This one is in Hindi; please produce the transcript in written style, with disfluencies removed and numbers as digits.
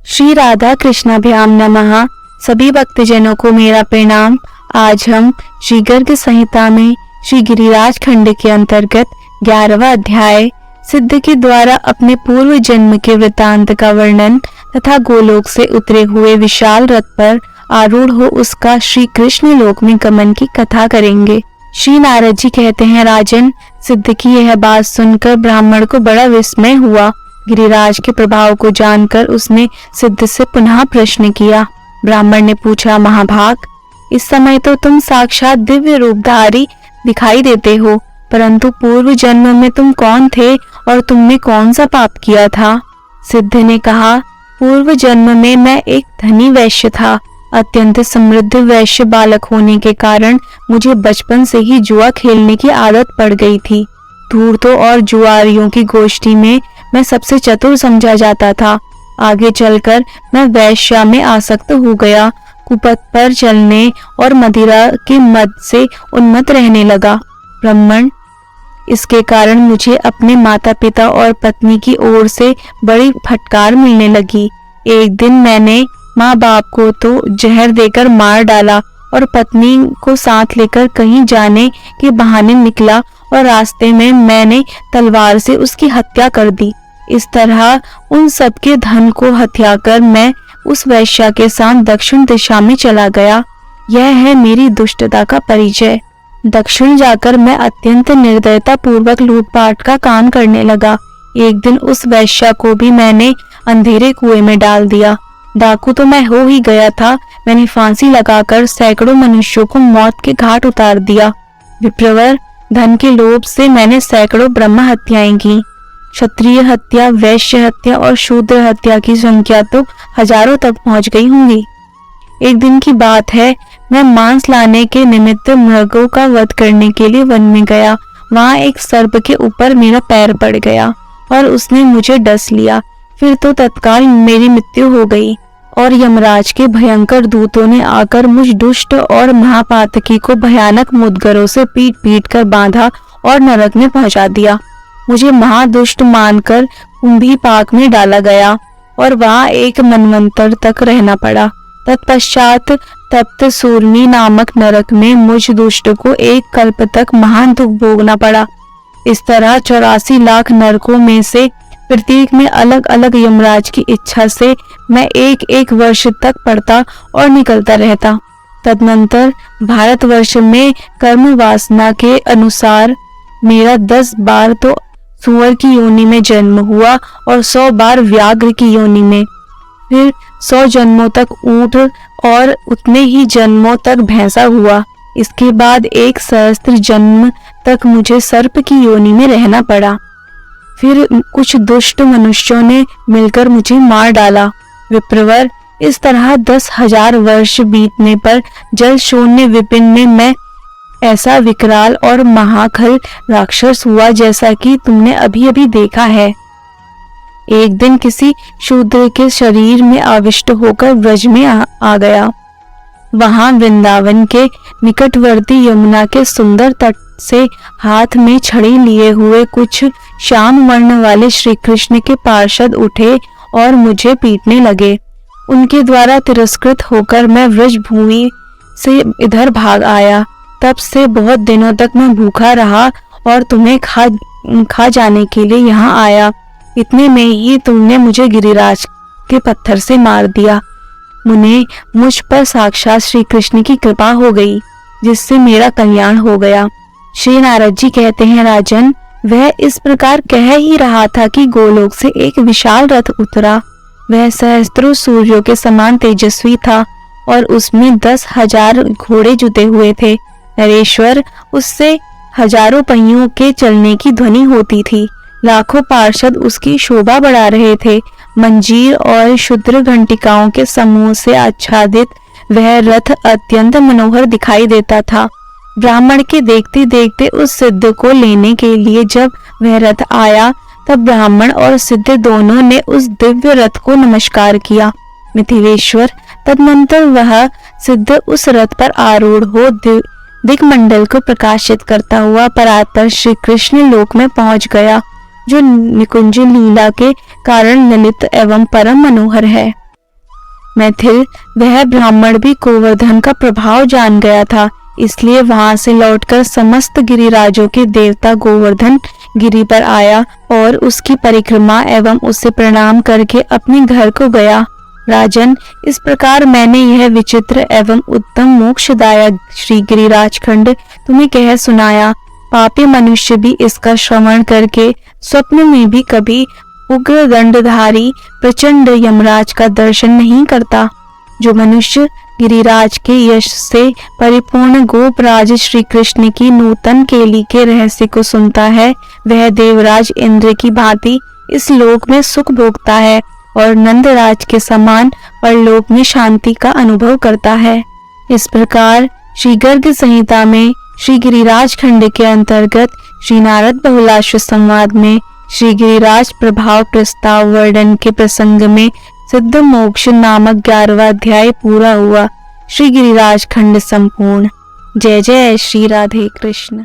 श्री राधा कृष्णाभ्याम नमः। सभी भक्तजनों को मेरा प्रणाम। आज हम श्री गर्ग संहिता में श्री गिरिराज खंड के अंतर्गत 11वां अध्याय सिद्ध के द्वारा अपने पूर्व जन्म के वृतांत का वर्णन तथा गोलोक से उतरे हुए विशाल रथ पर आरूढ़ हो उसका श्री कृष्ण लोक में गमन की कथा करेंगे। श्री नारद जी कहते हैं, राजन, सिद्ध की यह बात सुनकर ब्राह्मण को बड़ा विस्मय हुआ। गिरिराज के प्रभाव को जानकर उसने सिद्ध से पुनः प्रश्न किया। ब्राह्मण ने पूछा, महाभाग, इस समय तो तुम साक्षात दिव्य रूपधारी दिखाई देते हो, परंतु पूर्व जन्म में तुम कौन थे और तुमने कौन सा पाप किया था? सिद्ध ने कहा, पूर्व जन्म में मैं एक धनी वैश्य था। अत्यंत समृद्ध वैश्य बालक होने के कारण मुझे बचपन से ही जुआ खेलने की आदत पड़ गई थी। धूर्तों और जुआरियों की गोष्ठी में मैं सबसे चतुर समझा जाता था। आगे चलकर मैं वैश्या में आसक्त हो गया, कुपथ पर चलने और मदिरा के मद से उन्मत्त रहने लगा। ब्राह्मण, इसके कारण मुझे अपने माता पिता और पत्नी की ओर से बड़ी फटकार मिलने लगी। एक दिन मैंने माँ बाप को तो जहर देकर मार डाला और पत्नी को साथ लेकर कहीं जाने के बहाने निकला और रास्ते में मैंने तलवार से उसकी हत्या कर दी। इस तरह उन सबके धन को हत्या कर मैं उस वैश्या के साथ दक्षिण दिशा में चला गया। यह है मेरी दुष्टता का परिचय। दक्षिण जाकर मैं अत्यंत निर्दयता पूर्वक लूटपाट का काम करने लगा। एक दिन उस वैश्या को भी मैंने अंधेरे कुएं में डाल दिया। डाकू तो मैं हो ही गया था। मैंने फांसी लगाकर सैकड़ों मनुष्यों को मौत के घाट उतार दिया। विप्रवर, धन के लोभ से मैंने सैकड़ों ब्रह्म हत्याएं की। क्षत्रिय हत्या, वैश्य हत्या और शूद्र हत्या की संख्या तो हजारों तक पहुंच गई होंगी। एक दिन की बात है, मैं मांस लाने के निमित्त मृगों का वध करने के लिए वन में गया। वहां एक सर्प के ऊपर मेरा पैर पड़ गया और उसने मुझे डस लिया। फिर तो तत्काल मेरी मृत्यु हो गई और यमराज के भयंकर दूतों ने आकर मुझ दुष्ट और महापातकी को भयानक मुद्गरों से पीट पीट कर बांधा और नरक में पहुंचा दिया। मुझे महादुष्ट मानकर कुंभी पाक में डाला गया और वहां एक मनवंतर तक रहना पड़ा। तत्पश्चात तप्त सूर्मी नामक नरक में मुझ दुष्ट को एक कल्प तक महान दुख भोगना पड़ा। इस तरह 84 लाख नरकों में से प्रत्येक में अलग अलग यमराज की इच्छा से मैं एक एक वर्ष तक पड़ता और निकलता रहता। तदनंतर भारतवर्ष में कर्म वासना के अनुसार मेरा 10 बार तो सुअर की योनि में जन्म हुआ और 100 बार व्याघ्र की योनि में, फिर 100 जन्मों तक ऊंट और उतने ही जन्मों तक भैंसा हुआ। इसके बाद 1 सहस्त्र जन्म तक मुझे सर्प की योनि में रहना पड़ा। फिर कुछ दुष्ट मनुष्यों ने मिलकर मुझे मार डाला। विप्रवर, इस तरह 10,000 वर्ष बीतने पर जल शून्य विपिन में मैं ऐसा विकराल और महाखल राक्षस हुआ जैसा कि तुमने अभी अभी देखा है। एक दिन किसी शूद्र के शरीर में आविष्ट होकर ब्रज में आ गया। वहां वृंदावन के निकटवर्ती यमुना के सुंदर तट से हाथ में छड़ी लिए हुए कुछ श्याम वर्ण वाले श्री कृष्ण के पार्षद उठे और मुझे पीटने लगे। उनके द्वारा तिरस्कृत होकर मैं व्रज भूमि से इधर भाग आया। तब से बहुत दिनों तक मैं भूखा रहा और तुम्हें खा जाने के लिए यहाँ आया। इतने में ही तुमने मुझे गिरिराज के पत्थर से मार दिया। मुने, मुझ पर साक्षात श्री कृष्ण की कृपा हो गई, जिससे मेरा कल्याण हो गया। श्री नारद जी कहते हैं, राजन, वह इस प्रकार कह ही रहा था कि गोलोक से एक विशाल रथ उतरा। वह सहस्त्रों सूर्यों के समान तेजस्वी था और उसमें 10,000 घोड़े जुते हुए थे। नरेश्वर, उससे हजारों पहियों के चलने की ध्वनि होती थी। लाखों पार्षद उसकी शोभा बढ़ा रहे थे। मंजीर और शुद्र घंटिकाओं के समूह से आच्छादित वह रथ अत्यंत मनोहर दिखाई देता था। ब्राह्मण के देखते देखते उस सिद्ध को लेने के लिए जब वह रथ आया, तब ब्राह्मण और सिद्ध दोनों ने उस दिव्य रथ को नमस्कार किया। मिथिलेश्वर, तदनंतर वह सिद्ध उस रथ पर आरूढ़ हो दिग्मंडल को प्रकाशित करता हुआ परात्पर श्री कृष्ण लोक में पहुंच गया, जो निकुंज लीला के कारण ललित एवं परम मनोहर है। मैथिल वह ब्राह्मण भी गोवर्धन का प्रभाव जान गया था, इसलिए वहां से लौटकर समस्त गिरिराजों के देवता गोवर्धन गिरी पर आया और उसकी परिक्रमा एवं उसे प्रणाम करके अपने घर को गया। राजन, इस प्रकार मैंने यह विचित्र एवं उत्तम मोक्षदायक श्री गिरिराज खंड तुम्हें कह सुनाया। पापी मनुष्य भी इसका श्रवण करके स्वप्न में भी कभी उग्र दंडधारी प्रचंड यमराज का दर्शन नहीं करता। जो मनुष्य गिरिराज के यश से परिपूर्ण गोपराज श्री कृष्ण की नूतन केली के रहस्य को सुनता है, वह देवराज इंद्र की भांति इस लोक में सुख भोगता है और नंदराज के समान परलोक में शांति का अनुभव करता है। इस प्रकार श्री गर्ग संहिता में श्री गिरिराज खंड के अंतर्गत श्री नारद बहुलाश्व संवाद में श्री गिरिराज प्रभाव प्रस्ताव वर्णन के प्रसंग में सिद्ध मोक्ष नामक 11वां अध्याय पूरा हुआ। श्री गिरिराज खंड संपूर्ण। जय जय श्री राधे कृष्ण।